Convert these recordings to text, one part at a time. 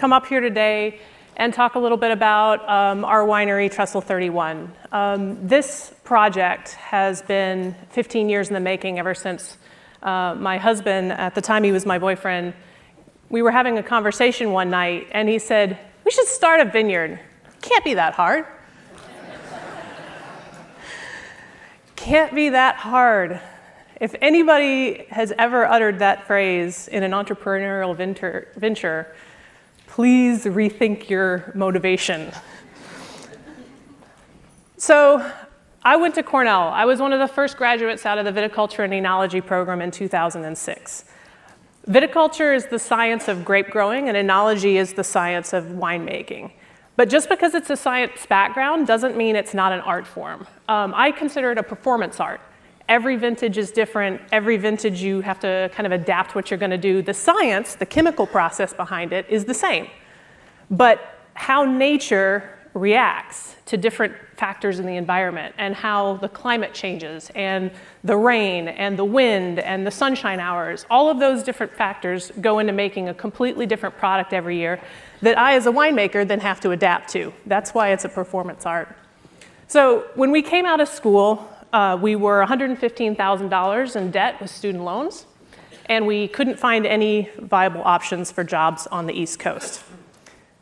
come up here today and talk a little bit about our winery, Trestle 31. This project has been 15 years in the making ever since my husband, at the time he was my boyfriend, we were having a conversation one night, and he said, we should start a vineyard. Can't be that hard. Can't be that hard. If anybody has ever uttered that phrase in an entrepreneurial venture, please rethink your motivation. So I went to Cornell. I was one of the first graduates out of the viticulture and enology program in 2006. Viticulture is the science of grape growing, and enology is the science of winemaking. But just because it's a science background doesn't mean it's not an art form. I consider it a performance art. Every vintage is different. Every vintage you have to kind of adapt what you're going to do. The science, the chemical process behind it, is the same. But how nature reacts to different factors in the environment, and how the climate changes, and the rain, and the wind, and the sunshine hours, all of those different factors go into making a completely different product every year that I, as a winemaker, then have to adapt to. That's why it's a performance art. So when we came out of school, we were $115,000 in debt with student loans, and we couldn't find any viable options for jobs on the East Coast.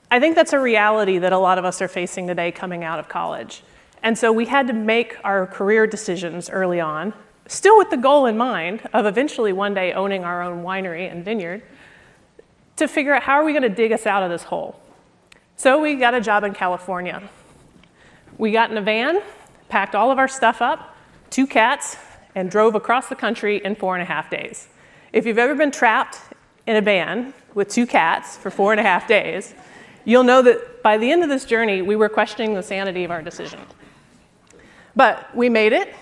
I think that's a reality that a lot of us are facing today coming out of college. And so we had to make our career decisions early on, still with the goal in mind of eventually one day owning our own winery and vineyard, to figure out how are we going to dig us out of this hole. So we got a job in California. We got in a van, packed all of our stuff up, 2 cats, and drove across the country in 4.5 days. If you've ever been trapped in a van with 2 cats for 4.5 days, you'll know that by the end of this journey, we were questioning the sanity of our decision. But we made it.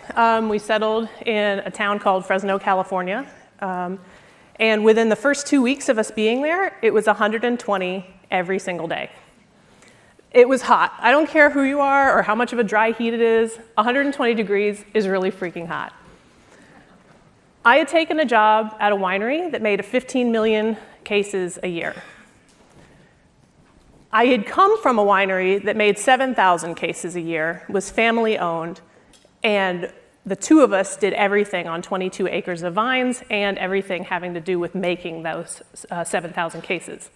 We settled in a town called Fresno, California. And within the first 2 weeks of us being there, it was 120 every single day. It was hot. I don't care who you are or how much of a dry heat it is. 120 degrees is really freaking hot. I had taken a job at a winery that made 15 million cases a year. I had come from a winery that made 7,000 cases a year, was family owned, and the two of us did everything on 22 acres of vines and everything having to do with making those 7,000 cases.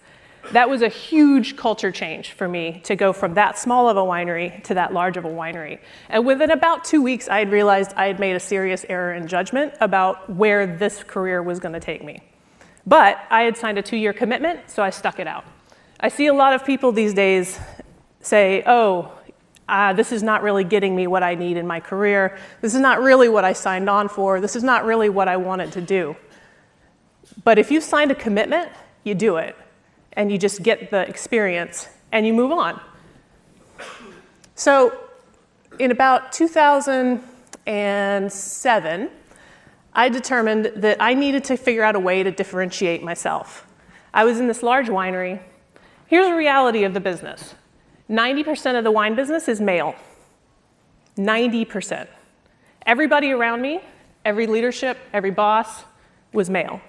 That was a huge culture change for me to go from that small of a winery to that large of a winery. And within about 2 weeks, I had realized I had made a serious error in judgment about where this career was going to take me. But I had signed a 2-year commitment, so I stuck it out. I see a lot of people these days say, this is not really getting me what I need in my career. This is not really what I signed on for. This is not really what I wanted to do. But if you've signed a commitment, you do it. And you just get the experience, and you move on. So in about 2007, I determined that I needed to figure out a way to differentiate myself. I was in this large winery. Here's the reality of the business. 90% of the wine business is male. 90%. Everybody around me, every leadership, every boss was male.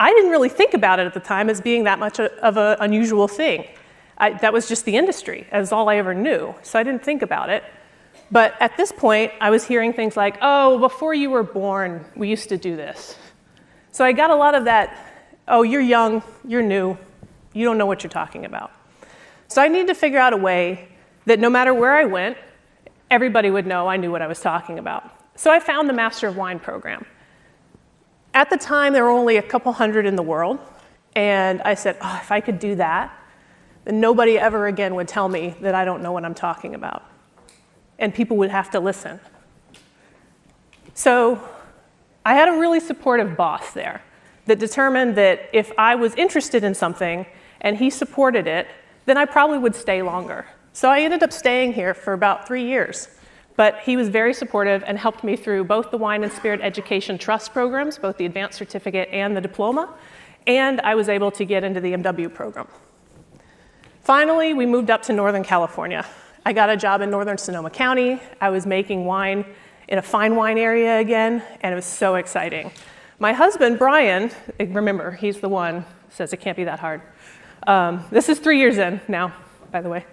I didn't really think about it at the time as being that much of an unusual thing. That was just the industry. That was all I ever knew. So I didn't think about it. But at this point, I was hearing things like, before you were born, we used to do this. So I got a lot of that, you're young, you're new, you don't know what you're talking about. So I needed to figure out a way that no matter where I went, everybody would know I knew what I was talking about. So I found the Master of Wine program. At the time, there were only a couple hundred in the world, and I said, if I could do that, then nobody ever again would tell me that I don't know what I'm talking about, and people would have to listen. So I had a really supportive boss there that determined that if I was interested in something and he supported it, then I probably would stay longer. So I ended up staying here for about 3 years. But he was very supportive and helped me through both the Wine and Spirit Education Trust programs, both the advanced certificate and the diploma, and I was able to get into the MW program. Finally, we moved up to Northern California. I got a job in Northern Sonoma County. I was making wine in a fine wine area again, and it was so exciting. My husband, Brian, remember, he's the one who says it can't be that hard. This is 3 years in now, by the way.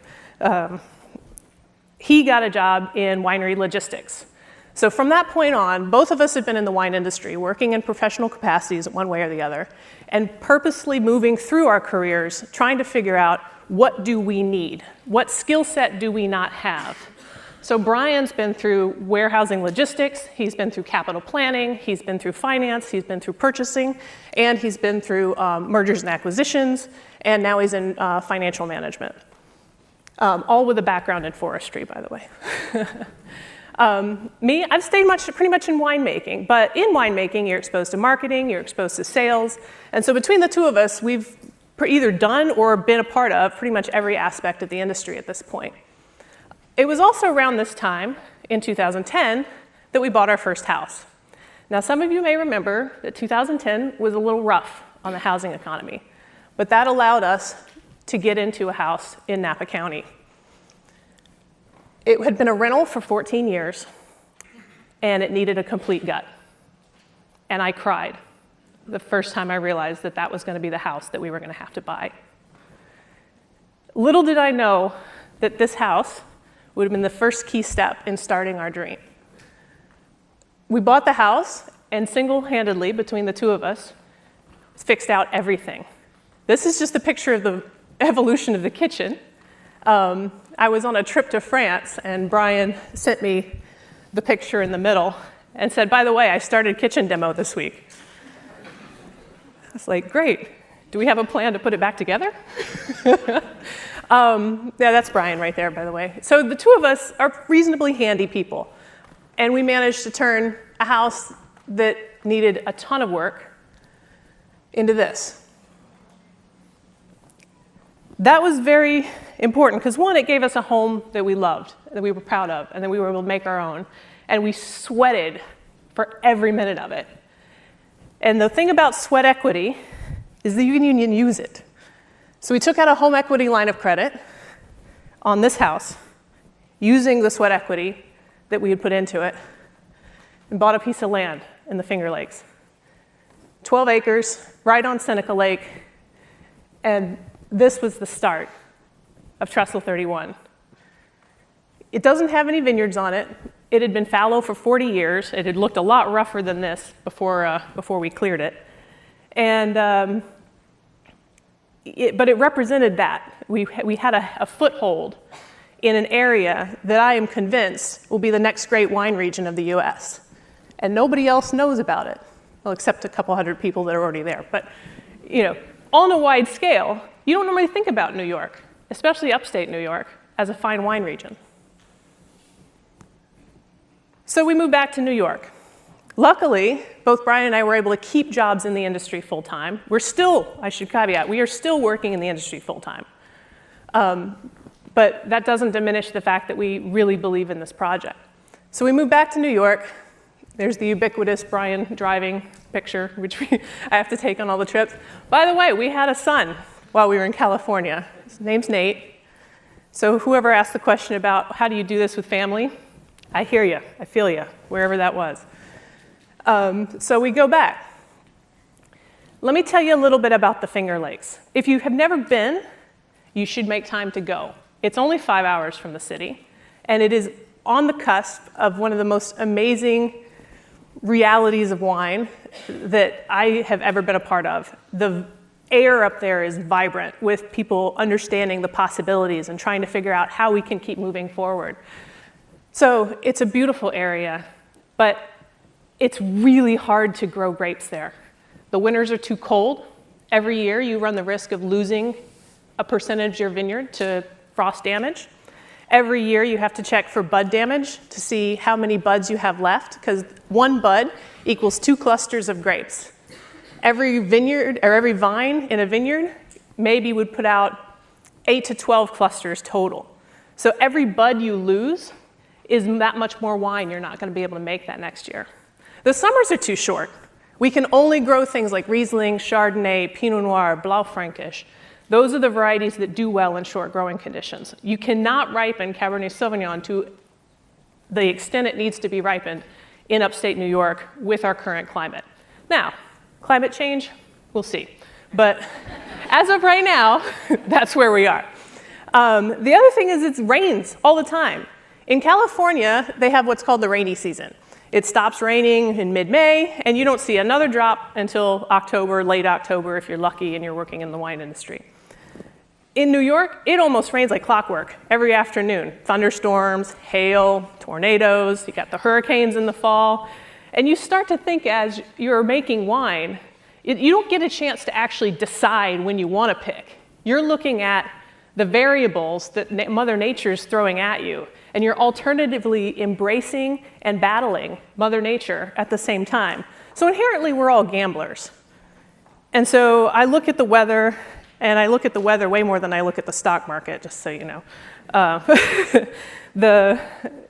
He got a job in winery logistics. So from that point on, both of us have been in the wine industry, working in professional capacities one way or the other, and purposely moving through our careers, trying to figure out what do we need? What skill set do we not have? So Brian's been through warehousing logistics, he's been through capital planning, he's been through finance, he's been through purchasing, and he's been through mergers and acquisitions, and now he's in financial management. All with a background in forestry, by the way. Me, I've stayed pretty much in winemaking, but in winemaking, you're exposed to marketing, you're exposed to sales, and so between the two of us, we've either done or been a part of pretty much every aspect of the industry at this point. It was also around this time, in 2010, that we bought our first house. Now, some of you may remember that 2010 was a little rough on the housing economy, but that allowed us to get into a house in Napa County. It had been a rental for 14 years, and it needed a complete gut. And I cried the first time I realized that that was going to be the house that we were going to have to buy. Little did I know that this house would have been the first key step in starting our dream. We bought the house, and single-handedly, between the two of us, fixed out everything. This is just a picture of the evolution of the kitchen. I was on a trip to France, and Brian sent me the picture in the middle and said, by the way, I started kitchen demo this week. I was like, great. Do we have a plan to put it back together? Yeah, that's Brian right there, by the way. So the two of us are reasonably handy people, and we managed to turn a house that needed a ton of work into this. That was very important because, one, it gave us a home that we loved, that we were proud of, and that we were able to make our own, and we sweated for every minute of it. And the thing about sweat equity is that you can use it. So we took out a home equity line of credit on this house using the sweat equity that we had put into it and bought a piece of land in the Finger Lakes. 12 acres, right on Seneca Lake, and this was the start of Trestle 31. It doesn't have any vineyards on it. It had been fallow for 40 years. It had looked a lot rougher than this before we cleared it. And but it represented that. We had a foothold in an area that I am convinced will be the next great wine region of the US. And nobody else knows about it, well, except a couple hundred people that are already there. But, on a wide scale, you don't normally think about New York, especially upstate New York, as a fine wine region. So we moved back to New York. Luckily, both Brian and I were able to keep jobs in the industry full-time. We're still, I should caveat, we are still working in the industry full-time. But that doesn't diminish the fact that we really believe in this project. So we moved back to New York. There's the ubiquitous Brian driving picture, which I have to take on all the trips. By the way, we had a son while we were in California. His name's Nate. So whoever asked the question about how do you do this with family, I hear you, I feel you, wherever that was. So we go back. Let me tell you a little bit about the Finger Lakes. If you have never been, you should make time to go. It's only 5 hours from the city, and it is on the cusp of one of the most amazing realities of wine that I have ever been a part of. The air up there is vibrant with people understanding the possibilities and trying to figure out how we can keep moving forward. So it's a beautiful area, but it's really hard to grow grapes there. The winters are too cold. Every year you run the risk of losing a percentage of your vineyard to frost damage. Every year you have to check for bud damage to see how many buds you have left, because one bud equals 2 clusters of grapes. Every vineyard or every vine in a vineyard maybe would put out 8 to 12 clusters total. So every bud you lose is that much more wine you're not going to be able to make that next year. The summers are too short. We can only grow things like Riesling, Chardonnay, Pinot Noir, Blaufränkisch. Those are the varieties that do well in short growing conditions. You cannot ripen Cabernet Sauvignon to the extent it needs to be ripened in upstate New York with our current climate. Now, climate change, we'll see. But as of right now, that's where we are. The other thing is it rains all the time. In California, they have what's called the rainy season. It stops raining in mid-May, and you don't see another drop until October, late October, if you're lucky and you're working in the wine industry. In New York, it almost rains like clockwork every afternoon. Thunderstorms, hail, tornadoes, you got the hurricanes in the fall. And you start to think as you're making wine, you don't get a chance to actually decide when you want to pick. You're looking at the variables that Mother Nature's throwing at you, and you're alternatively embracing and battling Mother Nature at the same time. So inherently, we're all gamblers. And so I look at the weather, and I look at the weather way more than I look at the stock market, just so you know.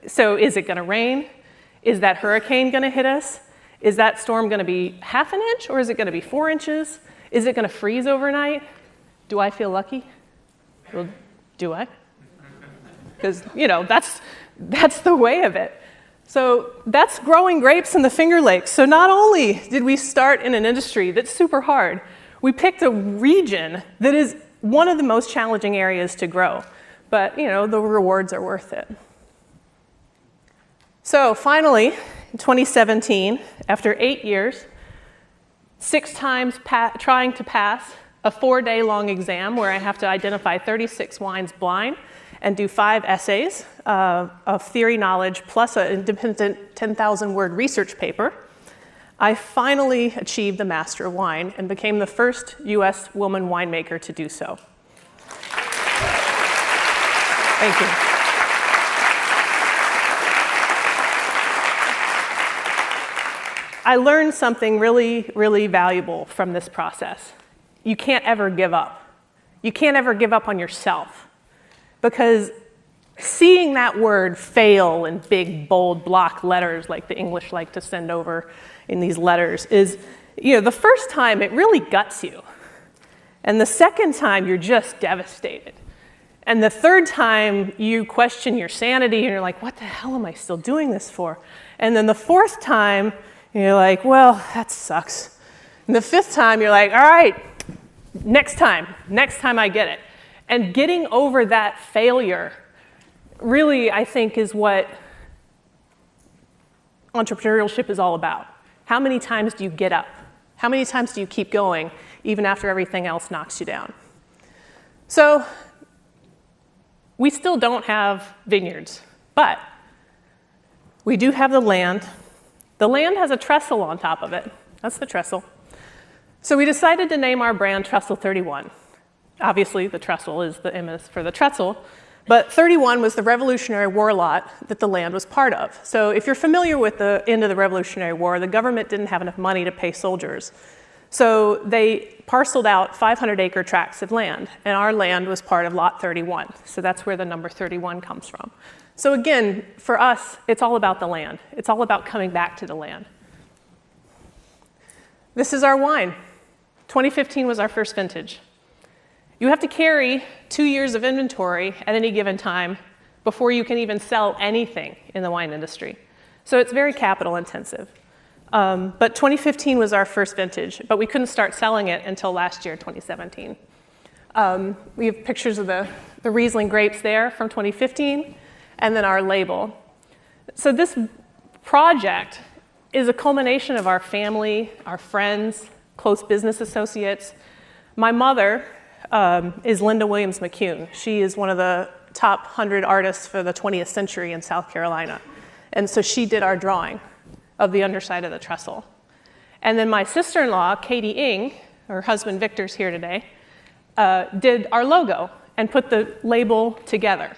So is it going to rain? Is that hurricane going to hit us? Is that storm going to be half an inch, or is it going to be 4 inches? Is it going to freeze overnight? Do I feel lucky? Well, do I? Because, that's the way of it. So that's growing grapes in the Finger Lakes. So not only did we start in an industry that's super hard, we picked a region that is one of the most challenging areas to grow. But, the rewards are worth it. So finally, in 2017, after 8 years, 6 times trying to pass a 4-day-long exam where I have to identify 36 wines blind and do 5 essays of theory knowledge plus an independent 10,000-word research paper, I finally achieved the Master of Wine and became the first U.S. woman winemaker to do so. Thank you. I learned something really, really valuable from this process. You can't ever give up. You can't ever give up on yourself, because seeing that word fail in big, bold block letters like the English like to send over in these letters is, the first time it really guts you. And the second time you're just devastated. And the third time you question your sanity and you're like, what the hell am I still doing this for? And then the fourth time you're like, well, that sucks. And the fifth time you're like, all right, next time I get it. And getting over that failure really, I think, is what entrepreneurship is all about. How many times do you get up? How many times do you keep going, even after everything else knocks you down? So we still don't have vineyards, but we do have the land. The land has a trestle on top of it. That's the trestle. So we decided to name our brand Trestle 31. Obviously, the trestle is the MS for the trestle, but 31 was the Revolutionary War lot that the land was part of. So if you're familiar with the end of the Revolutionary War, the government didn't have enough money to pay soldiers. So they parceled out 500-acre tracts of land, and our land was part of Lot 31. So that's where the number 31 comes from. So again, for us, it's all about the land. It's all about coming back to the land. This is our wine. 2015 was our first vintage. You have to carry 2 years of inventory at any given time before you can even sell anything in the wine industry. So it's very capital intensive. But 2015 was our first vintage, but we couldn't start selling it until last year, 2017. We have pictures of the Riesling grapes there from 2015, and then our label. So this project is a culmination of our family, our friends, close business associates. My mother is Linda Williams McCune. She is one of the top 100 artists for the 20th century in South Carolina. And so she did our drawing of the underside of the trestle. And then my sister-in-law, Katie Ng, her husband Victor's here today, did our logo and put the label together.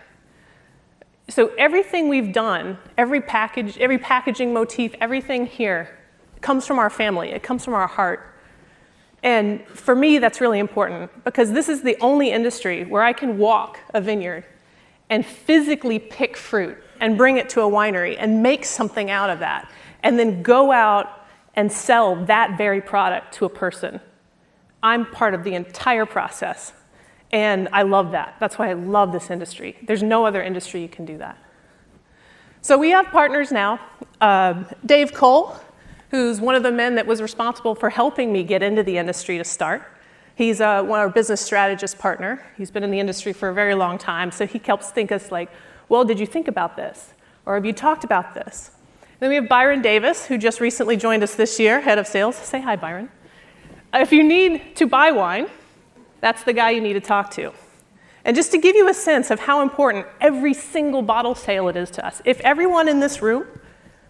So everything we've done, every packaging motif, everything here comes from our family. It comes from our heart. And for me, that's really important because this is the only industry where I can walk a vineyard and physically pick fruit and bring it to a winery and make something out of that, and then go out and sell that very product to a person. I'm part of the entire process, and I love that. That's why I love this industry. There's no other industry you can do that. So we have partners now. Dave Cole, who's one of the men that was responsible for helping me get into the industry to start. He's our business strategist partner. He's been in the industry for a very long time, so he helps think us like, well, did you think about this? Or have you talked about this? Then we have Byron Davis, who just recently joined us this year, head of sales. Say hi, Byron. If you need to buy wine, that's the guy you need to talk to. And just to give you a sense of how important every single bottle sale it is to us, if everyone in this room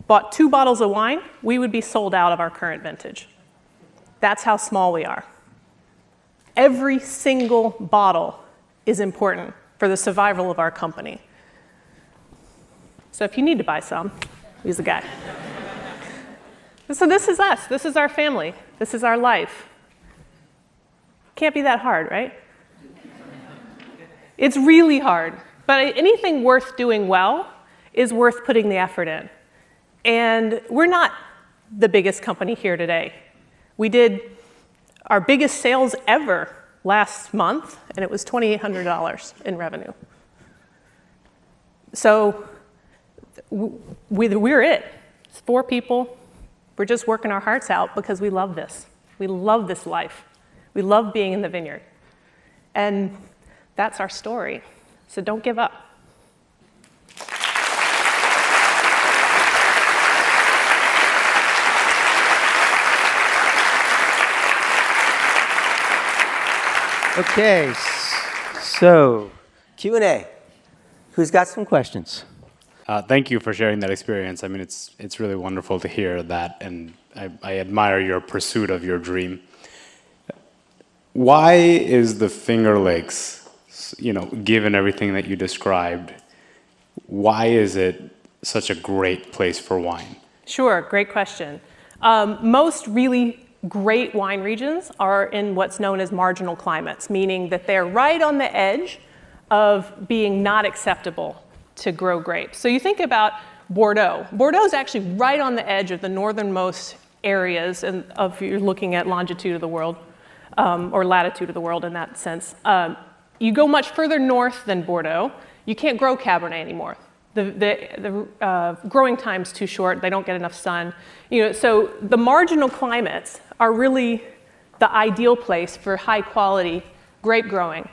bought 2 bottles of wine, we would be sold out of our current vintage. That's how small we are. Every single bottle is important for the survival of our company. So if you need to buy some, he's the guy. So this is us. This is our family. This is our life. Can't be that hard, right? It's really hard. But anything worth doing well is worth putting the effort in. And we're not the biggest company here today. We did our biggest sales ever last month, and it was $2,800 in revenue. So we're it. It's 4 people. We're just working our hearts out because we love this. We love this life. We love being in the vineyard. And that's our story. So don't give up. Okay, so Q&A. Who's got some questions? Thank you for sharing that experience. I mean, it's really wonderful to hear that, and I admire your pursuit of your dream. Why is the Finger Lakes, given everything that you described, why is it such a great place for wine? Sure, great question. Most really great wine regions are in what's known as marginal climates, meaning that they're right on the edge of being not acceptable to grow grapes. So you think about Bordeaux. Bordeaux is actually right on the edge of the northernmost areas of you're looking at longitude of the world, or latitude of the world in that sense. You go much further north than Bordeaux, you can't grow Cabernet anymore. The growing time's too short, they don't get enough sun. So the marginal climates are really the ideal place for high quality grape growing.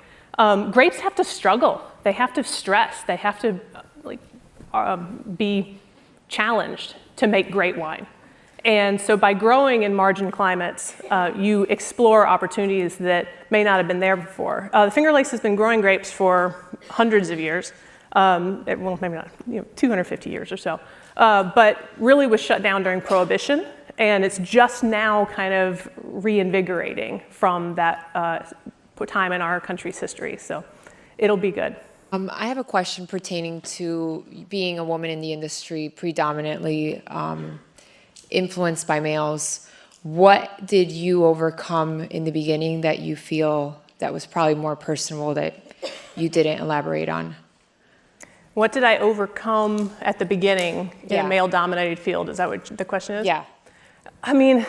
Grapes have to struggle, they have to stress, they have to be challenged to make great wine. And so by growing in margin climates, you explore opportunities that may not have been there before. The Finger Lakes has been growing grapes for hundreds of years. Well, maybe not, 250 years or so. But really was shut down during Prohibition, and it's just now kind of reinvigorating from that time in our country's history. So it'll be good. I have a question pertaining to being a woman in the industry, predominantly influenced by males. What did you overcome in the beginning that you feel that was probably more personal that you didn't elaborate on? What did I overcome at the beginning in a male-dominated field? Is that what the question is? Yeah. I mean,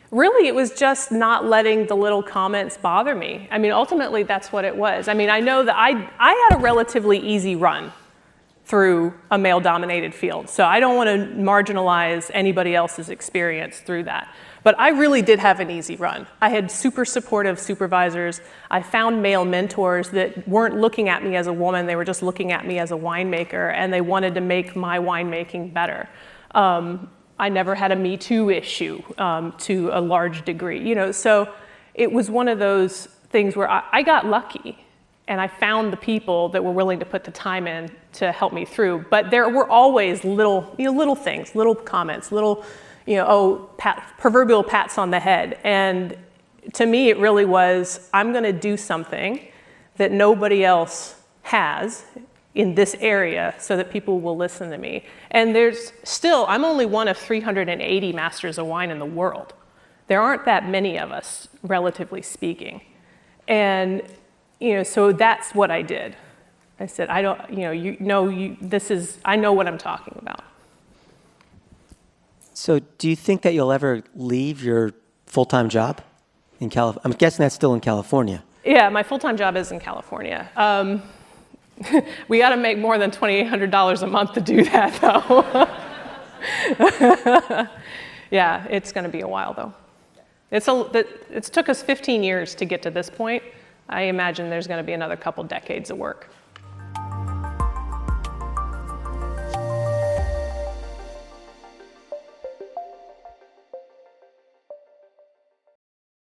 really, it was just not letting the little comments bother me. I mean, ultimately, that's what it was. I mean, I know that I had a relatively easy run through a male-dominated field, so I don't want to marginalize anybody else's experience through that. But I really did have an easy run. I had super supportive supervisors. I found male mentors that weren't looking at me as a woman, they were just looking at me as a winemaker, and they wanted to make my winemaking better. I never had a Me Too issue to a large degree, so it was one of those things where I got lucky, and I found the people that were willing to put the time in to help me through. But there were always little things, little comments, little, proverbial pats on the head. And to me, it really was, I'm going to do something that nobody else has in this area so that people will listen to me. And I'm only one of 380 masters of wine in the world. There aren't that many of us, relatively speaking. And, so that's what I did. I said, I know what I'm talking about. So do you think that you'll ever leave your full-time job in California? I'm guessing that's still in California. Yeah, my full-time job is in California. We got to make more than $2,800 a month to do that, though. Yeah, it's going to be a while, though. It's took us 15 years to get to this point. I imagine there's going to be another couple decades of work.